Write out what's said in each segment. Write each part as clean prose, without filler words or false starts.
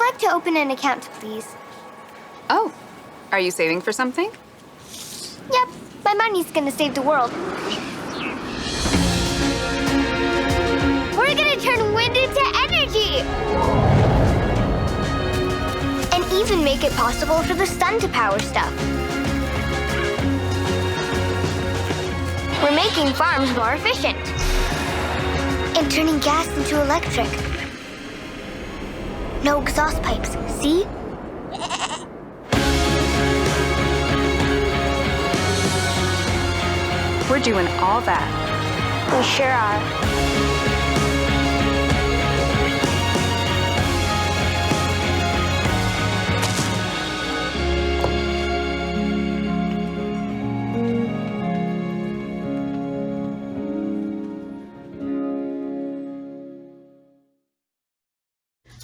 like to open an account, please. Oh, are you saving for something? Yep, my money's gonna save the world. We're gonna turn wind into energy! And even make it possible for the sun to power stuff. We're making farms more efficient. And turning gas into electric. No exhaust pipes, see? We're doing all that. We sure are.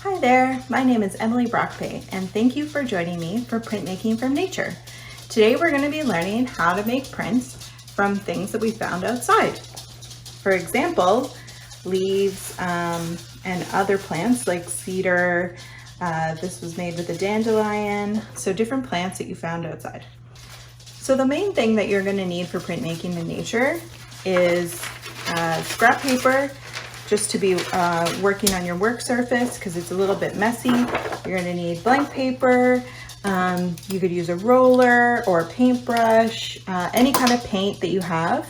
Hi there, my name is Emily Bracoupe, and thank you for joining me for Printmaking from Nature. Today we're going to be learning how to make prints from things that we found outside. For example, leaves and other plants like cedar. This was made with a dandelion, so different plants that you found outside. So the main thing that you're going to need for printmaking in nature is scrap paper, just to be working on your work surface because it's a little bit messy. You're going to need blank paper. You could use a roller or a paintbrush, any kind of paint that you have.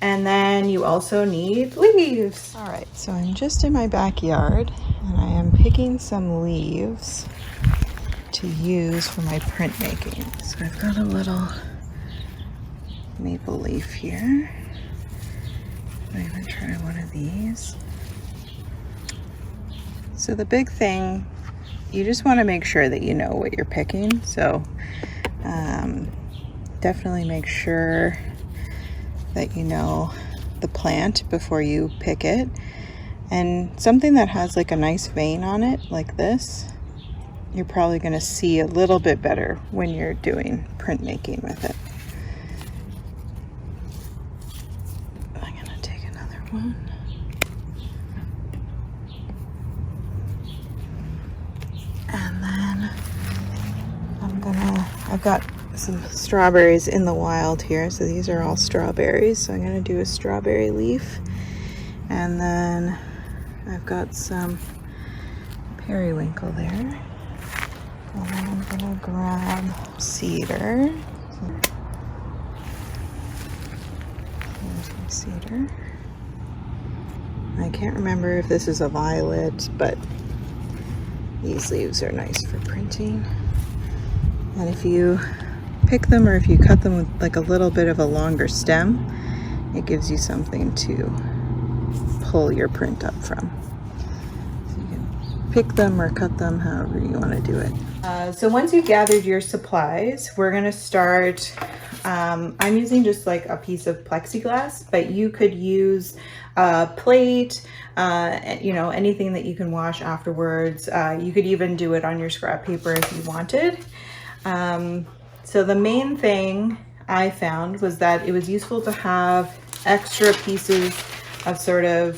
And then you also need leaves. All right, so I'm just in my backyard and I am picking some leaves to use for my printmaking. So I've got a little maple leaf here. I'm gonna try one of these. So the big thing, you just want to make sure that you know what you're picking. So definitely make sure that you know the plant before you pick it. And something that has like a nice vein on it, like this, you're probably going to see a little bit better when you're doing printmaking with it. I'm going to take another one. And then I've got some strawberries in the wild here. So these are all strawberries. So I'm going to do a strawberry leaf. And then I've got some periwinkle there. And then I'm going to grab cedar. There's my cedar. I can't remember if this is a violet, but these leaves are nice for printing. And if you pick them or if you cut them with like a little bit of a longer stem, it gives you something to pull your print up from. So you can pick them or cut them however you want to do it. So once you've gathered your supplies, we're going to start. I'm using just like a piece of plexiglass, but you could use a plate, you know, anything that you can wash afterwards. You could even do it on your scrap paper if you wanted. So the main thing I found was that it was useful to have extra pieces of sort of,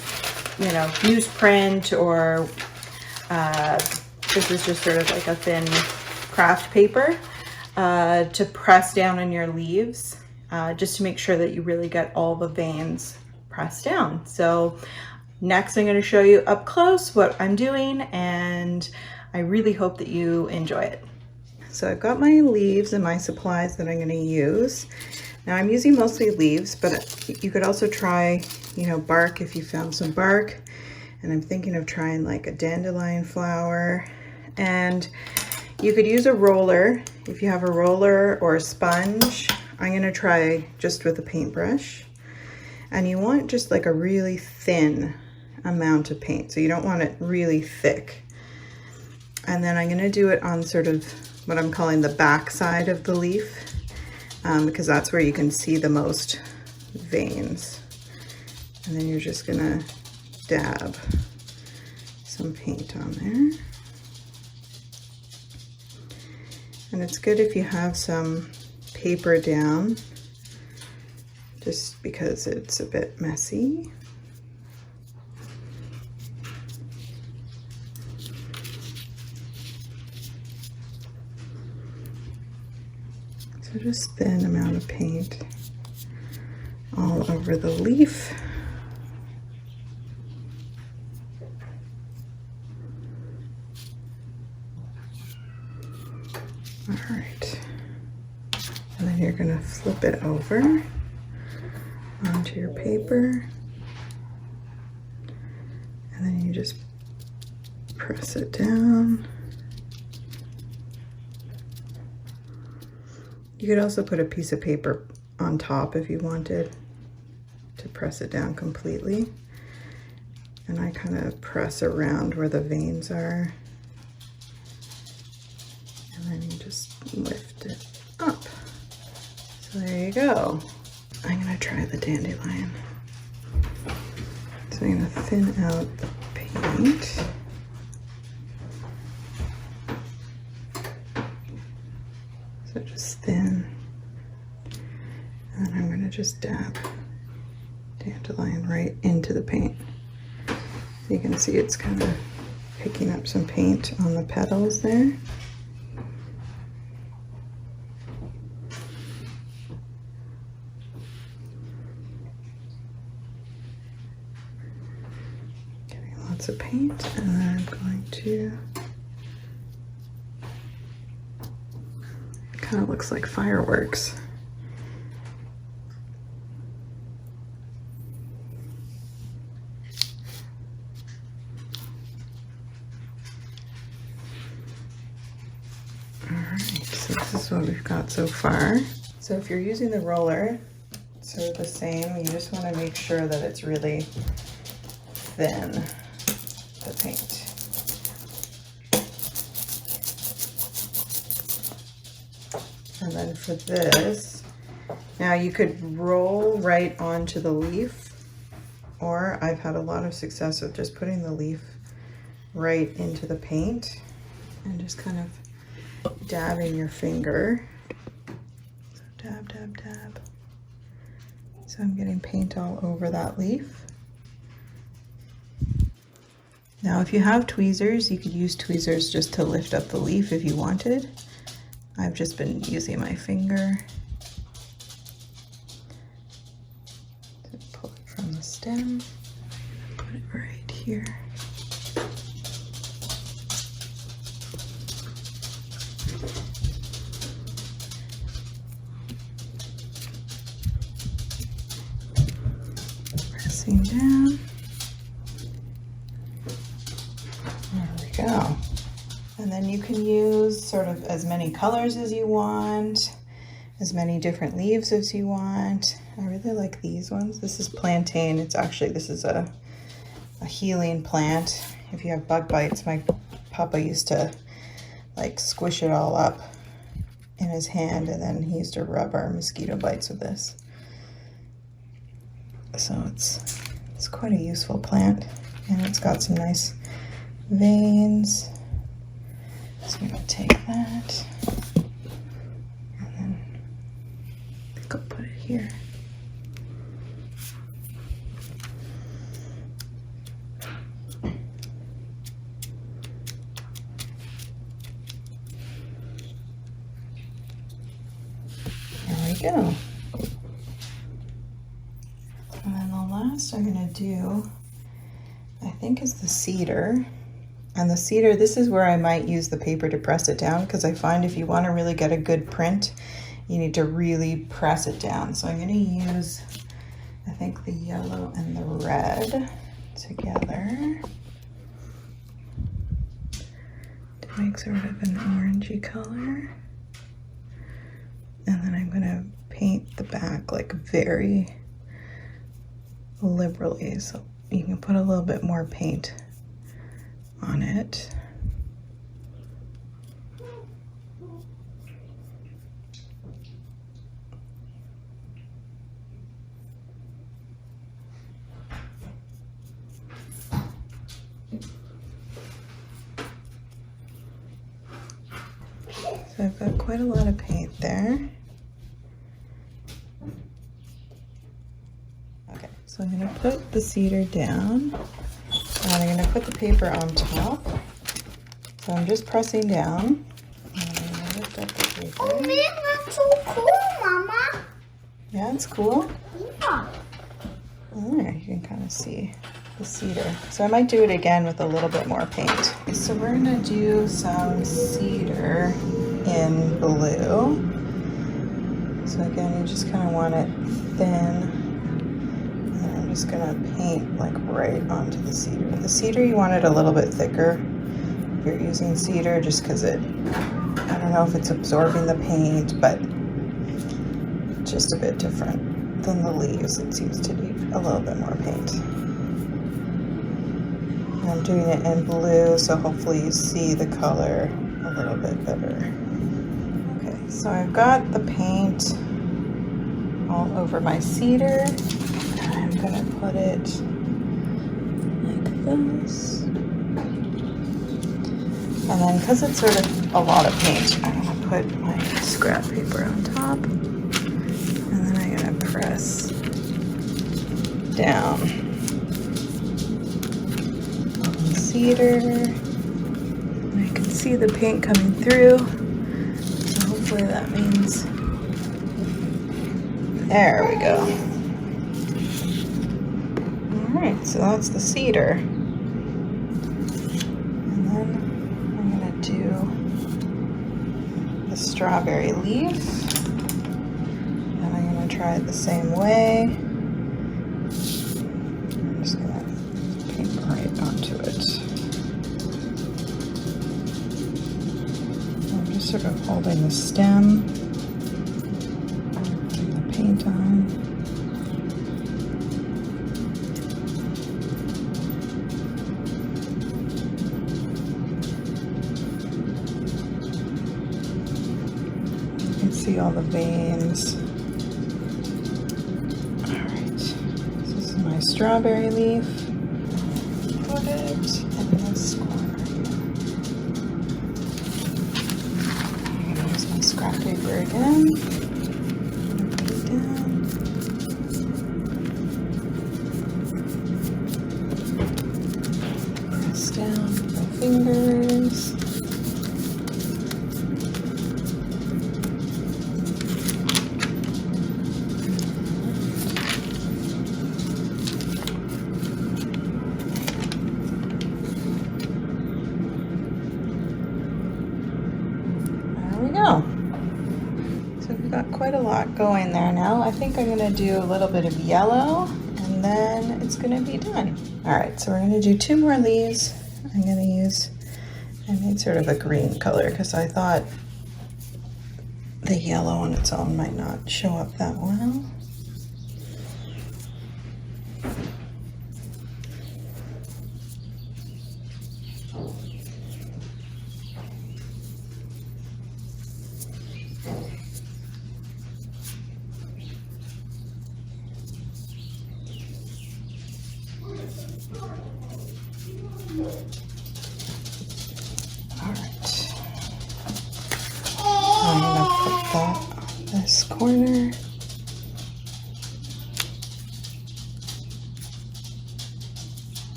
you know, newsprint, or this is just sort of like a thin craft paper to press down on your leaves, just to make sure that you really get all the veins pressed down. So next I'm going to show you up close what I'm doing, and I really hope that you enjoy it. So I've got my leaves and my supplies that I'm going to use. Now I'm using mostly leaves, but you could also try, you know, bark if you found some bark. And I'm thinking of trying like a dandelion flower. And you could use a roller if you have a roller, or a sponge. I'm going to try just with a paintbrush. And you want just like a really thin amount of paint. So you don't want it really thick. And then I'm going to do it on sort of what I'm calling the back side of the leaf, because that's where you can see the most veins. And then you're just gonna dab some paint on there. And it's good if you have some paper down, just because it's a bit messy. So just thin amount of paint all over the leaf. All right, and then you're gonna flip it over onto your paper, and then you just press it down. You could also put a piece of paper on top if you wanted to press it down completely. And I kind of press around where the veins are. And then you just lift it up. So there you go. I'm gonna try the dandelion. So I'm gonna thin out the paint. So just thin. And then I'm gonna just dab dandelion right into the paint. So you can see it's kind of picking up some paint on the petals there. Getting lots of paint, and then I'm going to, it kind of looks like fireworks. So this is what we've got so far. So if you're using the roller, it's sort of the same. You just want to make sure that it's really thin, the paint. And then for this, now you could roll right onto the leaf, or I've had a lot of success with just putting the leaf right into the paint and just kind of dabbing your finger. So dab, dab, dab. So I'm getting paint all over that leaf. Now if you have tweezers, you could use tweezers just to lift up the leaf if you wanted. I've just been using my finger to pull it from the stem. Put it right here. Pressing down. There we go. And then you can use sort of as many colors as you want, as many different leaves as you want. I really like these ones. This is plantain. It's actually, this is a healing plant. If you have bug bites, my papa used to like squish it all up in his hand, and then he used to rub our mosquito bites with this. So it's quite a useful plant, and it's got some nice veins. So I'm gonna take that, and then I think I'll put it here. There we go. And then the last I'm gonna do, I think, is the cedar. And the cedar, this is where I might use the paper to press it down, because I find if you want to really get a good print, you need to really press it down. So I'm going to use, I think, the yellow and the red together to make sort of an orangey color. And then I'm going to paint the back like very liberally, so you can put a little bit more paint on it. So I've got quite a lot of paint there. Okay, so I'm going to put the cedar down. And I'm going to put the paper on top. So I'm just pressing down. And I'm going to lift up the paper. Oh man, that's so cool, Mama. Yeah, it's cool. Yeah. There, you can kind of see the cedar. So I might do it again with a little bit more paint. So we're gonna do some cedar in blue. So again, you just kind of want it thin. And I'm just gonna paint like right onto the cedar. The cedar, you want it a little bit thicker if you're using cedar, just because it, I don't know if it's absorbing the paint, but just a bit different than the leaves. It seems to need a little bit more paint. And I'm doing it in blue, so hopefully you see the color a little bit better. Okay, so I've got the paint all over my cedar. I'm gonna put it like this. And then, because it's sort of a lot of paint, I'm gonna put my scrap paper on top. And then I'm gonna press down on the cedar. And I can see the paint coming through. So hopefully that means, there we go. All right, so that's the cedar. And then I'm gonna do the strawberry leaf. And I'm gonna try it the same way. I'm just gonna paint right onto it. I'm just sort of holding the stem, putting the paint on. You can see all the veins. My strawberry leaf. Put it in this corner here. I'm gonna use my scrap paper again. Put it down. Press down with my fingers. Quite a lot going there now. I think I'm gonna do a little bit of yellow and then it's gonna be done. All right, so we're gonna do 2 more leaves. I'm gonna use, I made sort of a green color because I thought the yellow on its own might not show up that well. I'm gonna put that on this corner.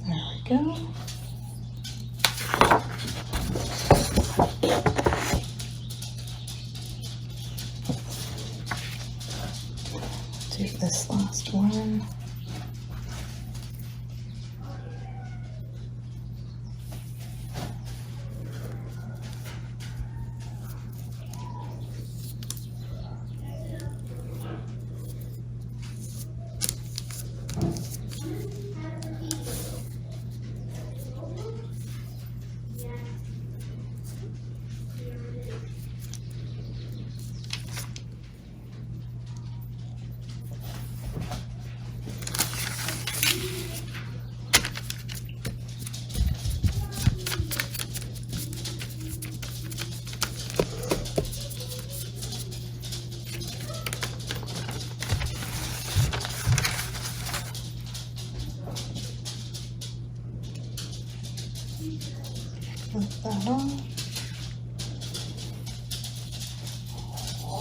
There we go. Do this last one.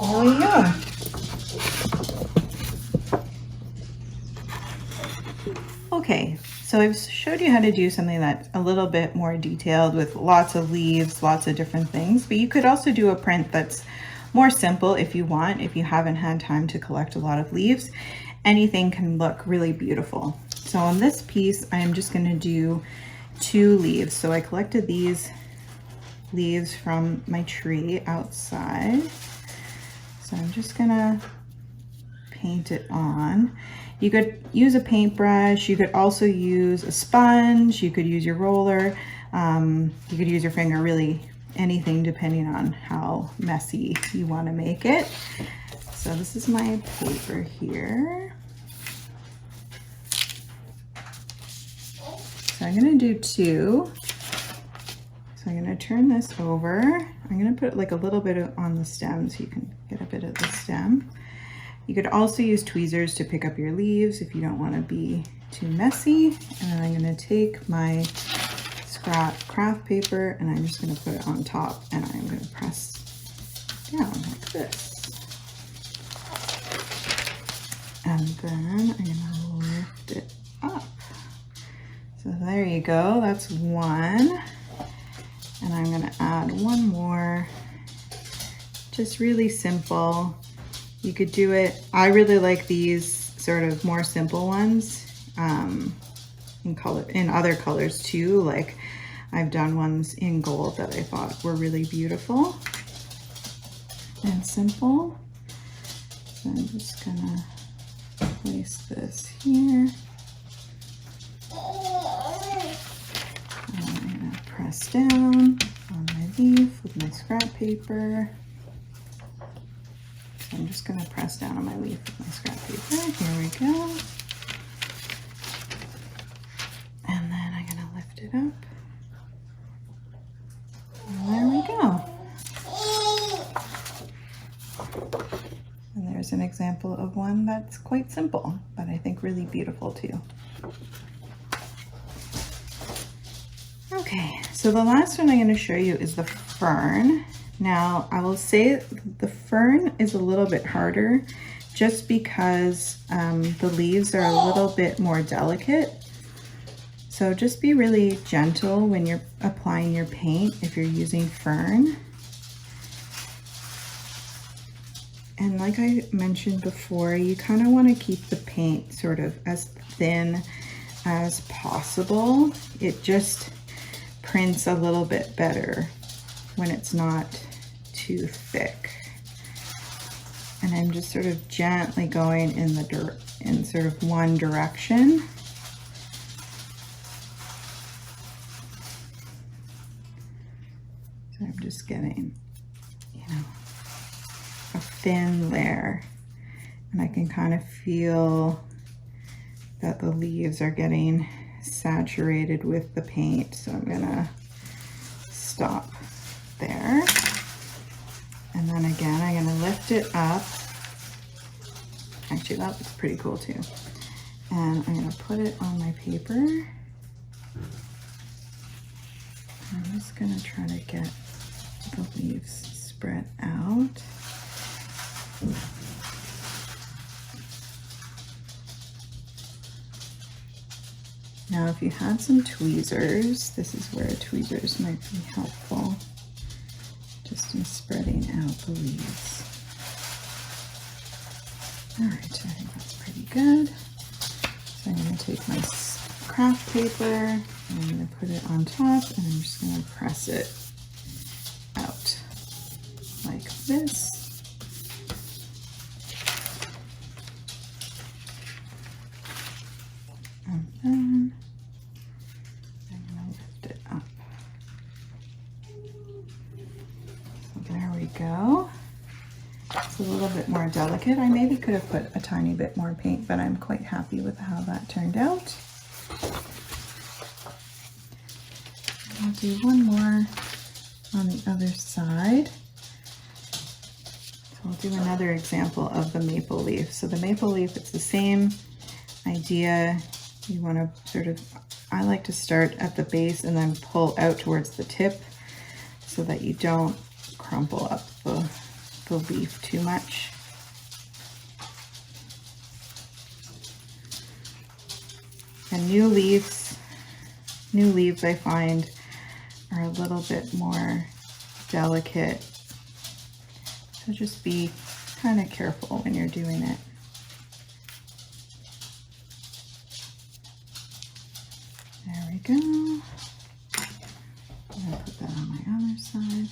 There we go. Okay, so I've showed you how to do something that's a little bit more detailed with lots of leaves, lots of different things, but you could also do a print that's more simple if you want, if you haven't had time to collect a lot of leaves. Anything can look really beautiful. So on this piece, I'm just going to do 2 leaves. So I collected these leaves from my tree outside. So I'm just going to paint it on. You could use a paintbrush, you could also use a sponge, you could use your roller, you could use your finger, really anything depending on how messy you want to make it. So this is my paper here. So I'm going to do 2. So I'm going to turn this over. I'm going to put like a little bit on the stem so you can get a bit of the stem. You could also use tweezers to pick up your leaves if you don't want to be too messy. And then I'm going to take my scrap craft paper and I'm just going to put it on top and I'm going to press down like this. And then I'm going to lift it up. So there you go, that's 1. And I'm going to add 1 more, just really simple. You could do it, I really like these sort of more simple ones in other colors too. Like I've done ones in gold that I thought were really beautiful and simple. So I'm just gonna place this here. And I'm gonna press down on my leaf with my scrap paper. I'm just going to press down on my leaf with my scrap paper. Here we go. And then I'm going to lift it up. And there we go. And there's an example of one that's quite simple, but I think really beautiful too. Okay, so the last one I'm going to show you is the fern. Now, I will say the fern is a little bit harder just because the leaves are a little bit more delicate. So just be really gentle when you're applying your paint if you're using fern. And like I mentioned before, you kind of want to keep the paint sort of as thin as possible. It just prints a little bit better when it's not too thick. And I'm just sort of gently going in sort of one direction. So I'm just getting, you know, a thin layer, and I can kind of feel that the leaves are getting saturated with the paint. So I'm gonna stop there. And then again, I'm going to lift it up. Actually, that looks pretty cool too. And I'm going to put it on my paper. I'm just going to try to get the leaves spread out. Now, if you had some tweezers, this is where tweezers might be helpful. Just in spreading out the leaves. All right, I think that's pretty good. So I'm going to take my craft paper and I'm going to put it on top and I'm just going to press it out like this. And then I'm going to lift it up. There we go. It's a little bit more delicate. I maybe could have put a tiny bit more paint, but I'm quite happy with how that turned out. I'll do 1 more on the other side. So I'll do another example of the maple leaf. So the maple leaf, it's the same idea. You want to sort of, I like to start at the base and then pull out towards the tip so that you don't crumple up the the leaf too much. And new leaves I find are a little bit more delicate. So just be kind of careful when you're doing it. There we go. I'm gonna put that on my other side.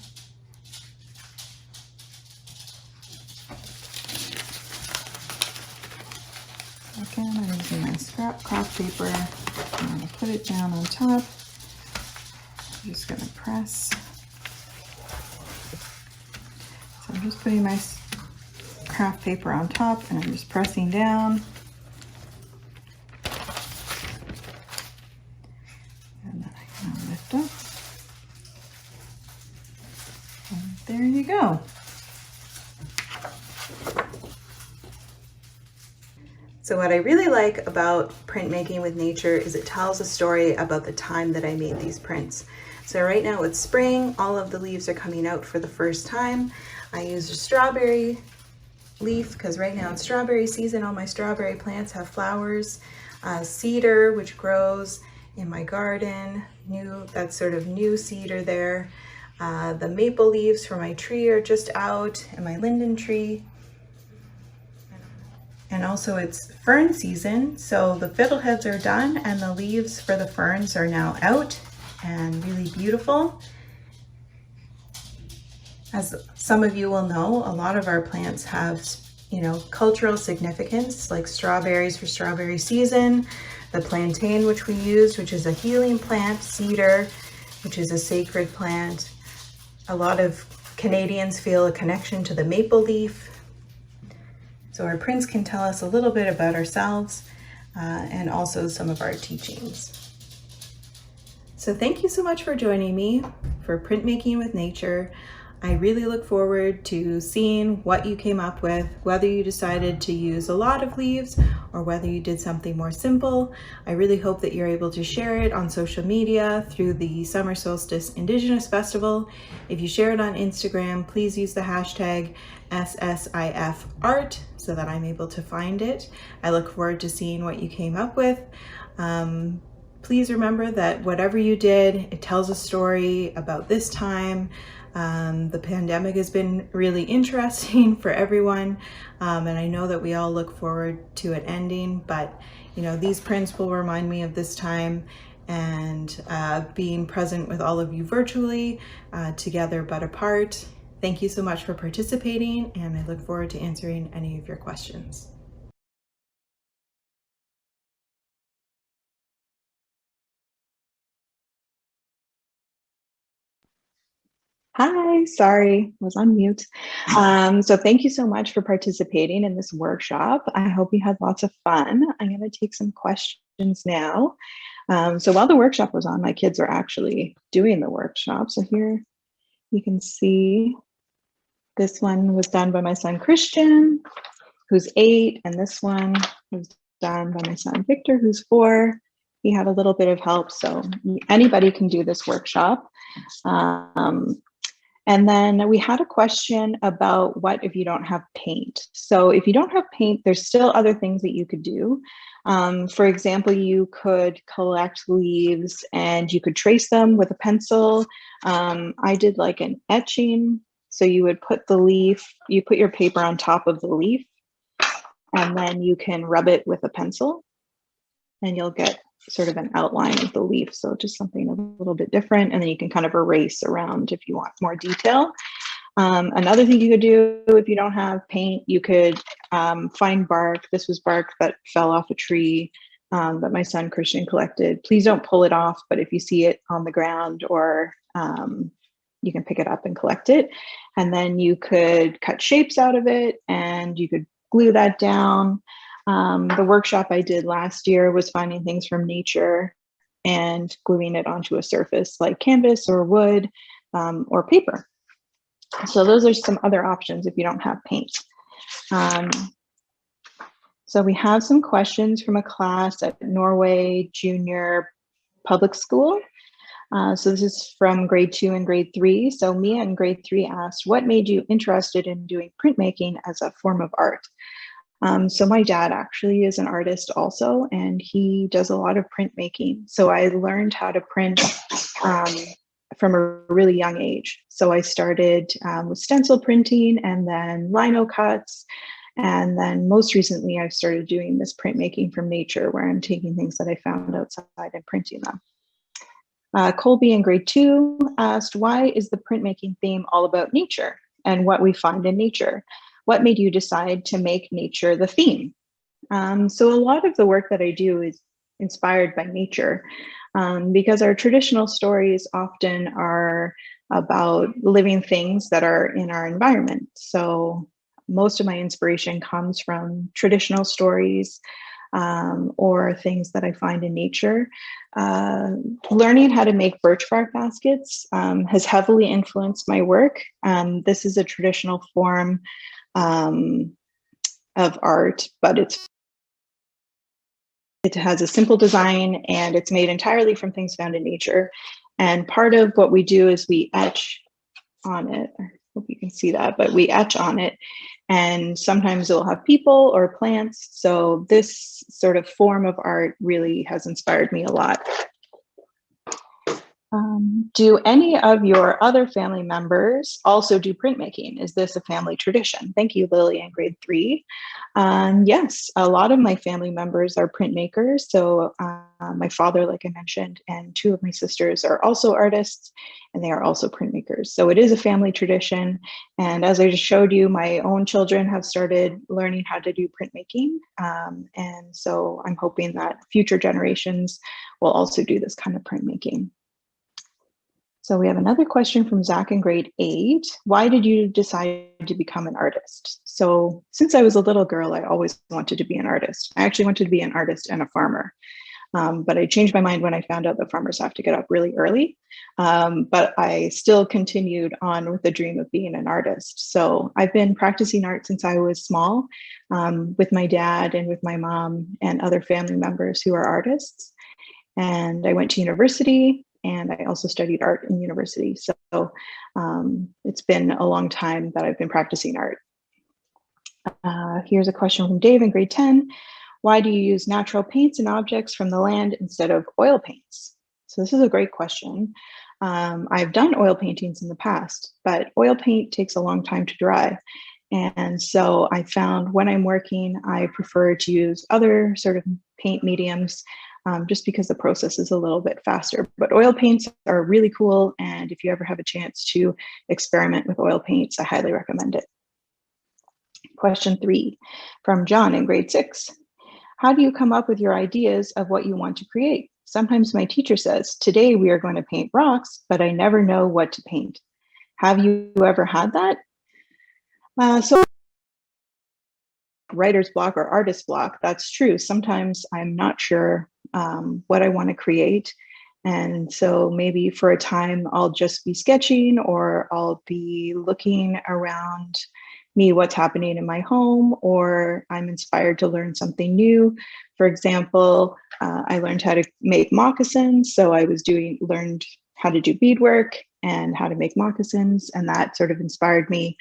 Again, I'm using my scrap craft paper. I'm going to put it down on top. I'm just going to press. So I'm just putting my craft paper on top and I'm just pressing down. And then I can lift up. And there you go. So what I really like about printmaking with nature is it tells a story about the time that I made these prints. So right now it's spring, all of the leaves are coming out for the first time. I used a strawberry leaf because right now it's strawberry season. All my strawberry plants have flowers. Cedar, which grows in my garden, that's sort of new cedar there. The maple leaves for my tree are just out, and my linden tree. And also it's fern season, so the fiddleheads are done and the leaves for the ferns are now out and really beautiful. As some of you will know, a lot of our plants have, cultural significance, like strawberries for strawberry season, the plantain, which we used, which is a healing plant, cedar, which is a sacred plant. A lot of Canadians feel a connection to the maple leaf. So our prints can tell us a little bit about ourselves and also some of our teachings. So thank you so much for joining me for Printmaking with Nature. I really look forward to seeing what you came up with, whether you decided to use a lot of leaves or whether you did something more simple. I really hope that you're able to share it on social media through the Summer Solstice Indigenous Festival. If you share it on Instagram, please use the hashtag SSIFArt so that I'm able to find it. I look forward to seeing what you came up with. Please remember that whatever you did, it tells a story about this time. The pandemic has been really interesting for everyone, and I know that we all look forward to it ending, but these prints will remind me of this time and being present with all of you virtually, together but apart. Thank you so much for participating, and I look forward to answering any of your questions. Hi, sorry, I was on mute. So thank you so much for participating in this workshop. I hope you had lots of fun. I'm going to take some questions now. So while the workshop was on, my kids were actually doing the workshop. So here you can see this one was done by my son Christian, who's 8, and this one was done by my son Victor, who's 4. He had a little bit of help, so anybody can do this workshop. And then we had a question about what if you don't have paint. So if you don't have paint, there's still other things that you could do. For example, you could collect leaves and you could trace them with a pencil. I did like an etching. So you would put you put your paper on top of the leaf, and then you can rub it with a pencil and you'll get sort of an outline of the leaf. So just something a little bit different. And then you can kind of erase around if you want more detail. Another thing you could do if you don't have paint, you could find bark. This was bark that fell off a tree that my son Christian collected. Please don't pull it off, but if you see it on the ground, or you can pick it up and collect it. And then you could cut shapes out of it and you could glue that down. The workshop I did last year was finding things from nature and gluing it onto a surface like canvas or wood or paper. So those are some other options if you don't have paint. So we have some questions from a class at Norway Junior Public School. So this is from grade 2 and grade 3. So Mia in grade 3 asked, what made you interested in doing printmaking as a form of art? So my dad actually is an artist also, and he does a lot of printmaking. So I learned how to print from a really young age. So I started with stencil printing and then lino cuts. And then most recently, I've started doing this printmaking from nature, where I'm taking things that I found outside and printing them. Colby in grade 2 asked, why is the printmaking theme all about nature and what we find in nature? What made you decide to make nature the theme? So a lot of the work that I do is inspired by nature, because our traditional stories often are about living things that are in our environment. So most of my inspiration comes from traditional stories, or things that I find in nature. Learning how to make birch bark baskets has heavily influenced my work. This is a traditional form of art, but it has a simple design and it's made entirely from things found in nature. And part of what we do is we etch on it. I hope you can see that, but we etch on it. And sometimes it'll have people or plants. So this sort of form of art really has inspired me a lot. Do any of your other family members also do printmaking? Is this a family tradition? Thank you, Lily, in grade 3. Yes, a lot of my family members are printmakers. So my father, like I mentioned, and 2 of my sisters are also artists, and they are also printmakers. So it is a family tradition. And as I just showed you, my own children have started learning how to do printmaking. And so I'm hoping that future generations will also do this kind of printmaking. So we have another question from Zach in grade 8. Why did you decide to become an artist? So since I was a little girl, I always wanted to be an artist. I actually wanted to be an artist and a farmer. But I changed my mind when I found out that farmers have to get up really early. But I still continued on with the dream of being an artist. So I've been practicing art since I was small, with my dad and with my mom and other family members who are artists. And I went to university, and I also studied art in university. So it's been a long time that I've been practicing art. Here's a question from Dave in grade 10. Why do you use natural paints and objects from the land instead of oil paints? So this is a great question. I've done oil paintings in the past, but oil paint takes a long time to dry. And so I found when I'm working, I prefer to use other sort of paint mediums, just because the process is a little bit faster. But oil paints are really cool. And if you ever have a chance to experiment with oil paints, I highly recommend it. Question 3 from John in grade 6. How do you come up with your ideas of what you want to create? Sometimes my teacher says, today we are going to paint rocks, but I never know what to paint. Have you ever had that? So writer's block or artist block, that's true. Sometimes I'm not sure what I want to create. And so maybe for a time I'll just be sketching, or I'll be looking around me what's happening in my home, or I'm inspired to learn something new. For example, I learned how to make moccasins. So I learned how to do beadwork and how to make moccasins. And that sort of inspired me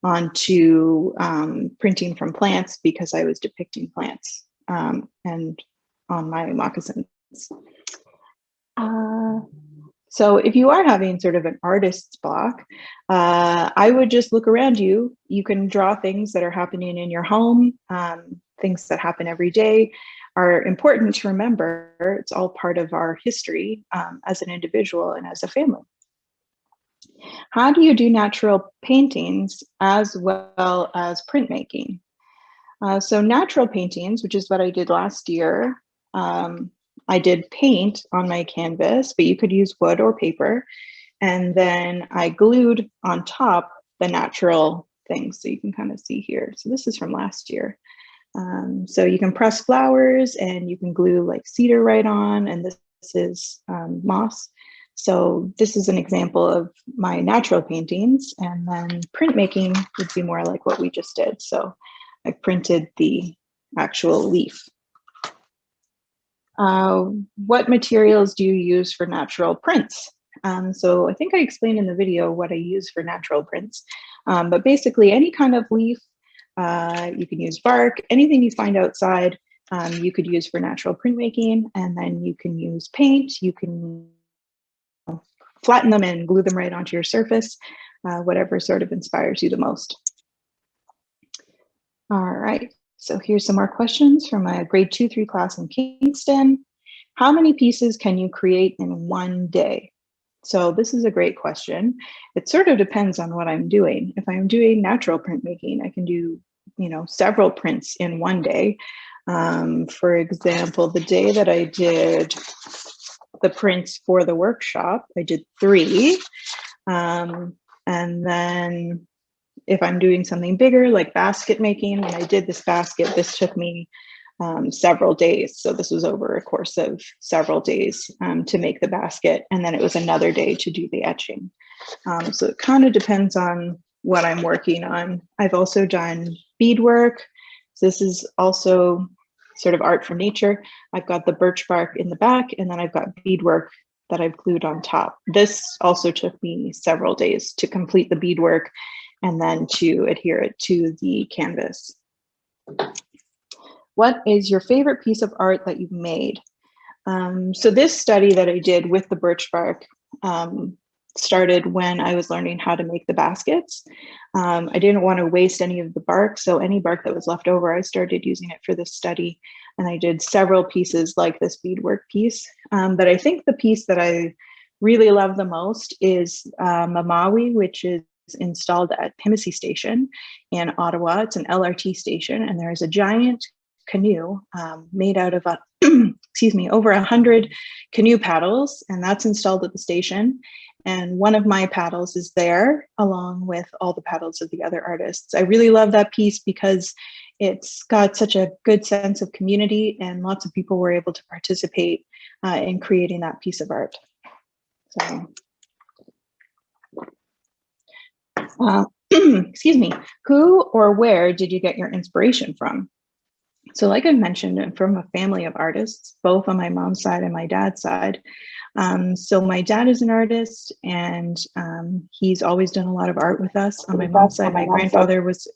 onto printing from plants, because I was depicting plants and on my moccasins. So if you are having sort of an artist's block, I would just look around you. You can draw things that are happening in your home. Things that happen every day are important to remember. It's all part of our history as an individual and as a family. How do you do natural paintings as well as printmaking? So natural paintings, which is what I did last year, I did paint on my canvas, but you could use wood or paper. And then I glued on top the natural things. So you can kind of see here. So this is from last year. So you can press flowers and you can glue like cedar right on. And this is moss. So this is an example of my natural paintings. And then printmaking would be more like what we just did. So I printed the actual leaf. What materials do you use for natural prints? So I think I explained in the video what I use for natural prints, but basically any kind of leaf, you can use bark, anything you find outside, you could use for natural printmaking, and then you can use paint, you can flatten them and glue them right onto your surface, whatever sort of inspires you the most. All right, so here's some more questions from my grade 2-3 class in Kingston. How many pieces can you create in one day? So this is a great question. It sort of depends on what I'm doing. If I'm doing natural printmaking, I can do, several prints in one day. For example, the day that I did the prints for the workshop, I did 3. And then if I'm doing something bigger, like basket making, when I did this basket, this took me several days. So this was over a course of several days to make the basket. And then it was another day to do the etching. So it kind of depends on what I'm working on. I've also done beadwork. So this is also sort of art from nature. I've got the birch bark in the back, and then I've got beadwork that I've glued on top. This also took me several days to complete the beadwork and then to adhere it to the canvas. What is your favorite piece of art that you've made? So this study that I did with the birch bark started when I was learning how to make the baskets. I didn't want to waste any of the bark, so any bark that was left over, I started using it for this study, and I did several pieces like this beadwork piece. But I think the piece that I really love the most is Mamawi, which is installed at Pimisi Station in Ottawa. It's an LRT station, and there is a giant canoe made out of over 100 canoe paddles, and that's installed at the station. And one of my paddles is there along with all the paddles of the other artists. I really love that piece because it's got such a good sense of community, and lots of people were able to participate in creating that piece of art. So, excuse me, who or where did you get your inspiration from? So like I mentioned, I'm from a family of artists, both on my mom's side and my dad's side. So my dad is an artist, and he's always done a lot of art with us. On my mom's side, my grandfather was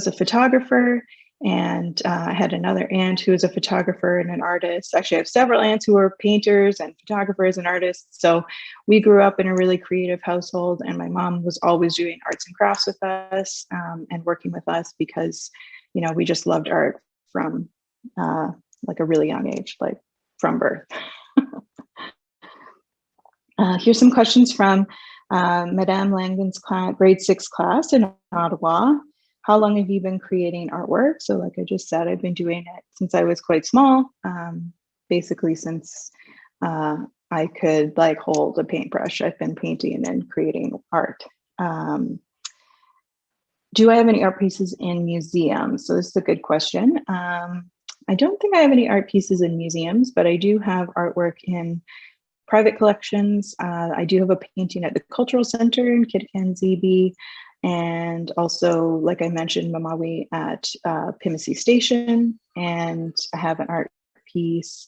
a photographer, and I had another aunt who was a photographer and an artist. Actually, I have several aunts who were painters and photographers and artists. So we grew up in a really creative household, and my mom was always doing arts and crafts with us and working with us because, we just loved art from like a really young age, like from birth. Here's some questions from Madame Langen's grade 6 class in Ottawa. How long have you been creating artwork? So like I just said, I've been doing it since I was quite small, basically since I could hold a paintbrush. I've been painting and creating art. Do I have any art pieces in museums? So this is a good question. I don't think I have any art pieces in museums, but I do have artwork in private collections. I do have a painting at the Cultural Center in Kitkan-Zibi, and also, like I mentioned, Mamawi at Pimisi Station, and I have an art piece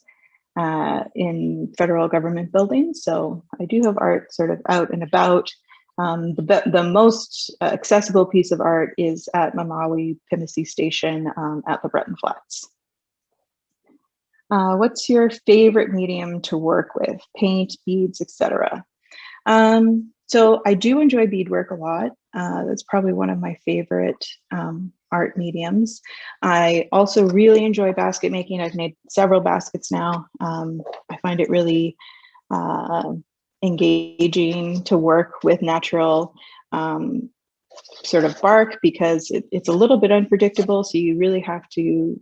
in federal government buildings. So I do have art sort of out and about. The most accessible piece of art is at Mamawi Pimisi Station at the Breton Flats. What's your favorite medium to work with? Paint, beads, etc. So I do enjoy beadwork a lot. That's probably one of my favorite art mediums. I also really enjoy basket making. I've made several baskets now. I find it really engaging to work with natural sort of bark because it's a little bit unpredictable. So you really have to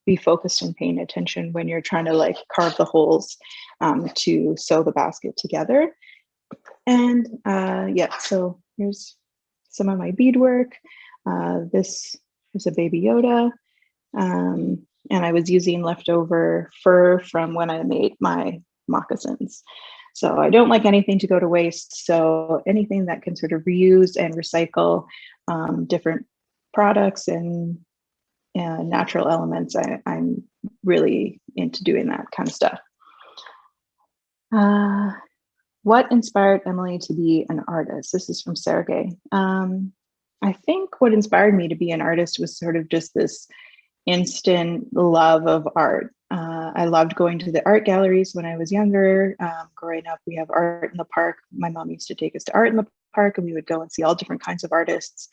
be focused and paying attention when you're trying to carve the holes to sew the basket together. And yeah, so here's some of my beadwork. This is a baby Yoda. And I was using leftover fur from when I made my moccasins. So I don't like anything to go to waste. So anything that can sort of reuse and recycle different products and natural elements, I'm really into doing that kind of stuff. What inspired Emily to be an artist? This is from Sergey. I think what inspired me to be an artist was sort of just this instant love of art. I loved going to the art galleries when I was younger. Growing up, we have art in the park. My mom used to take us to art in the park, and we would go and see all different kinds of artists.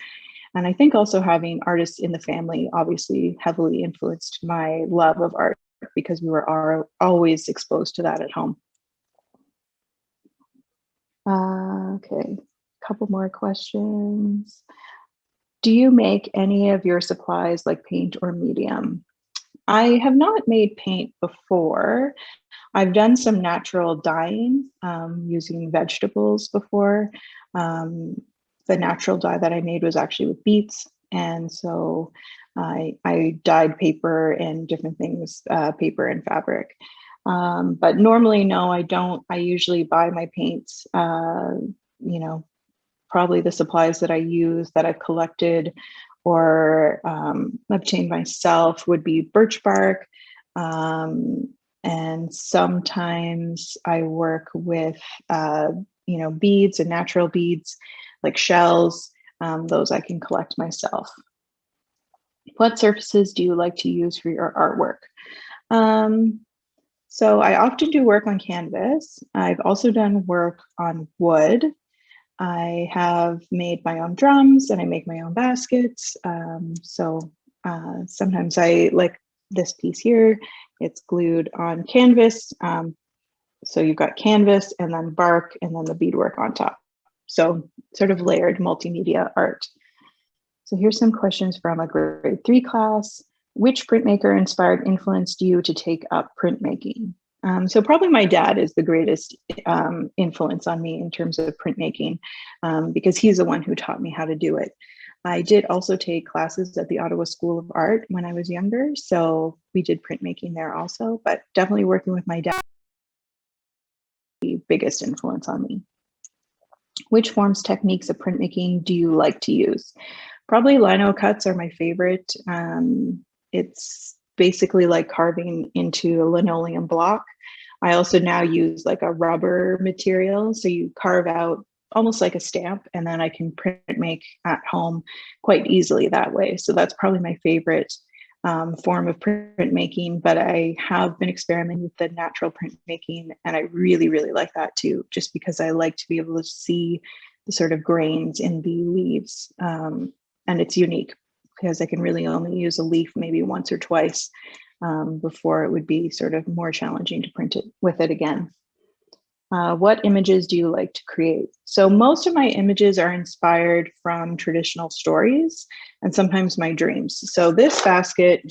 And I think also having artists in the family obviously heavily influenced my love of art because we were always exposed to that at home. Okay, a couple more questions. Do you make any of your supplies like paint or medium? I have not made paint before. I've done some natural dyeing using vegetables before. The natural dye that I made was actually with beets. And so I dyed paper and different things, paper and fabric. But normally, no, I don't. I usually buy my paints, probably the supplies that I use that I've collected or obtained myself would be birch bark. And sometimes I work with, beads and natural beads like shells. Those I can collect myself. What surfaces do you like to use for your artwork? So I often do work on canvas. I've also done work on wood. I have made my own drums and I make my own baskets. Sometimes I like this piece here. It's glued on canvas. So you've got canvas and then bark and then the beadwork on top. So sort of layered multimedia art. So here's some questions from a grade 3 class. Which printmaker inspired influenced you to take up printmaking? So probably my dad is the greatest influence on me in terms of printmaking because he's the one who taught me how to do it. I did also take classes at the Ottawa School of Art when I was younger. So we did printmaking there also, but definitely working with my dad, the biggest influence on me. Which forms, techniques of printmaking do you like to use? Probably lino cuts are my favorite. It's basically like carving into a linoleum block. I also now use like a rubber material. So you carve out almost like a stamp and then I can print make at home quite easily that way. So that's probably my favorite form of printmaking, but I have been experimenting with the natural printmaking and I really, really like that too, just because I like to be able to see the sort of grains in the leaves. And it's unique because I can really only use a leaf maybe once or twice before it would be sort of more challenging to print it with it again. What images do you like to create? So most of my images are inspired from traditional stories and sometimes my dreams. So this basket,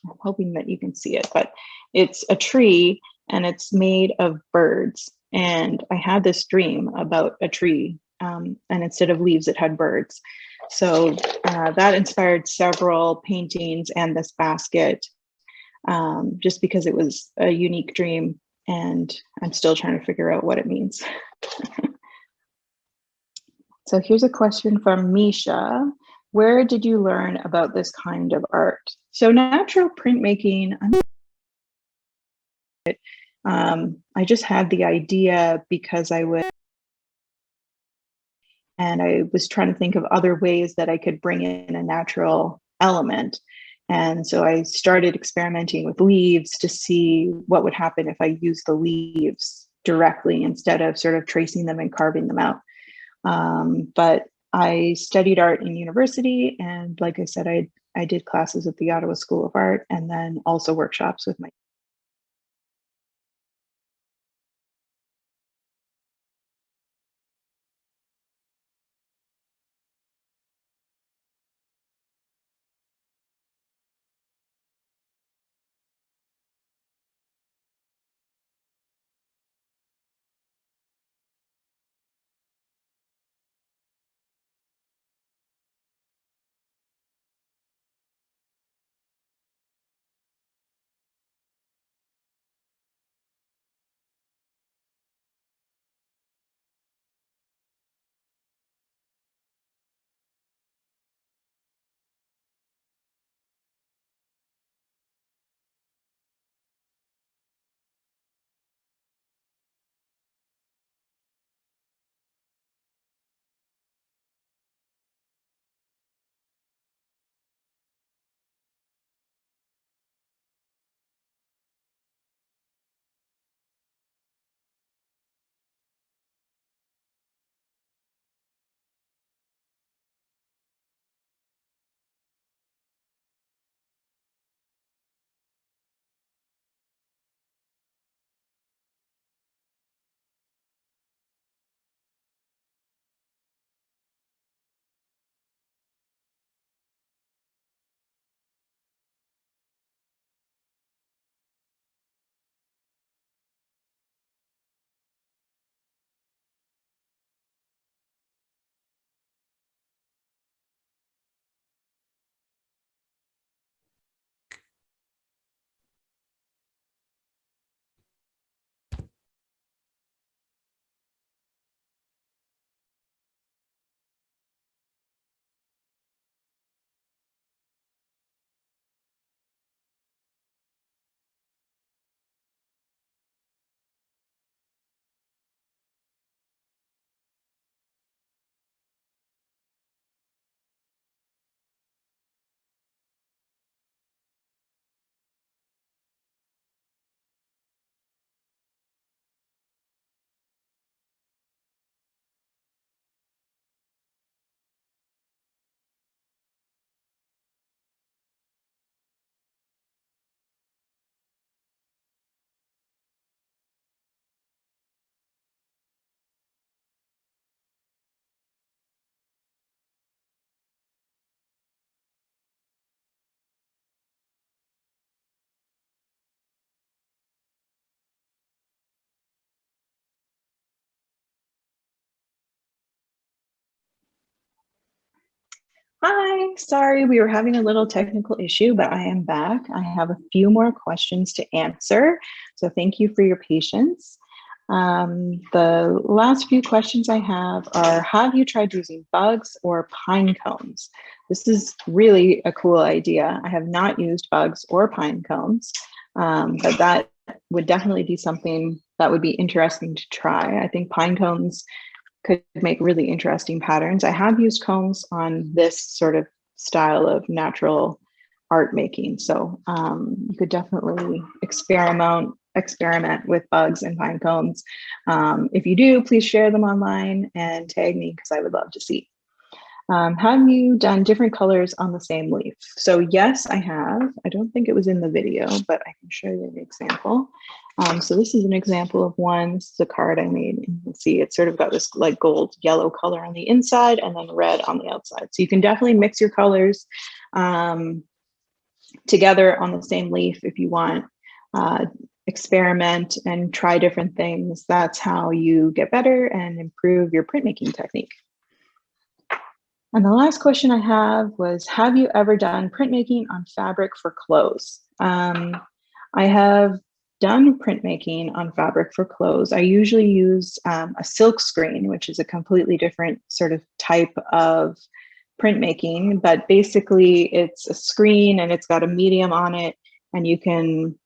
I'm hoping that you can see it, but it's a tree and it's made of birds. And I had this dream about a tree and instead of leaves, it had birds. So that inspired several paintings and this basket just because it was a unique dream and I'm still trying to figure out what it means. So here's a question from Misha. Where did you learn about this kind of art? So natural printmaking, I just had the idea because I was trying to think of other ways that I could bring in a natural element. And so I started experimenting with leaves to see what would happen if I used the leaves directly instead of sort of tracing them and carving them out. But I studied art in university. And like I said, I did classes at the Ottawa School of Art and then also workshops with my Hi, sorry, we were having a little technical issue, but I am back. I have a few more questions to answer, so thank you for your patience. The last few questions I have you tried using bugs or pine cones? This is really a cool idea. I have not used bugs or pine cones, but that would definitely be something that would be interesting to try. I think pine cones could make really interesting patterns. I have used cones on this sort of style of natural art making. So you could definitely experiment with bugs and pine cones. If you do, please share them online and tag me because I would love to see. Have you done different colors on the same leaf? So yes, I have. I don't think it was in the video, but I can show you an example. So this is an example of one. This is a card I made. And you can see it's sort of got this like gold yellow color on the inside and then red on the outside. So you can definitely mix your colors together on the same leaf if you want. Experiment and try different things. That's how you get better and improve your printmaking technique. And the last question I have you ever done printmaking on fabric for clothes? I have done printmaking on fabric for clothes. I usually use a silk screen, which is a completely different sort of type of printmaking, but basically it's a screen and it's got a medium on it and you can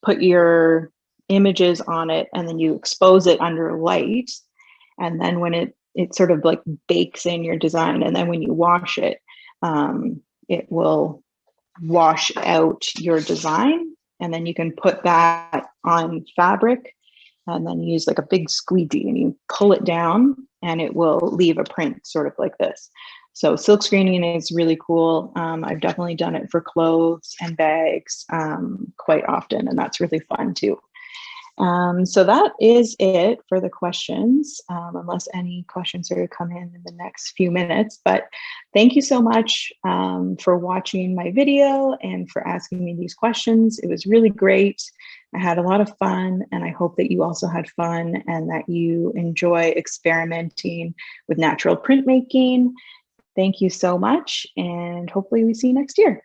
put your images on it and then you expose it under light. And then when it sort of like bakes in your design. And then when you wash it, it will wash out your design. And then you can put that on fabric and then use like a big squeegee and you pull it down and it will leave a print sort of like this. So silk screening is really cool. I've definitely done it for clothes and bags quite often, and that's really fun too. So that is it for the questions, unless any questions are to come in the next few minutes. But thank you so much for watching my video and for asking me these questions. It was really great. I had a lot of fun, and I hope that you also had fun and that you enjoy experimenting with natural printmaking. Thank you so much, and hopefully we see you next year.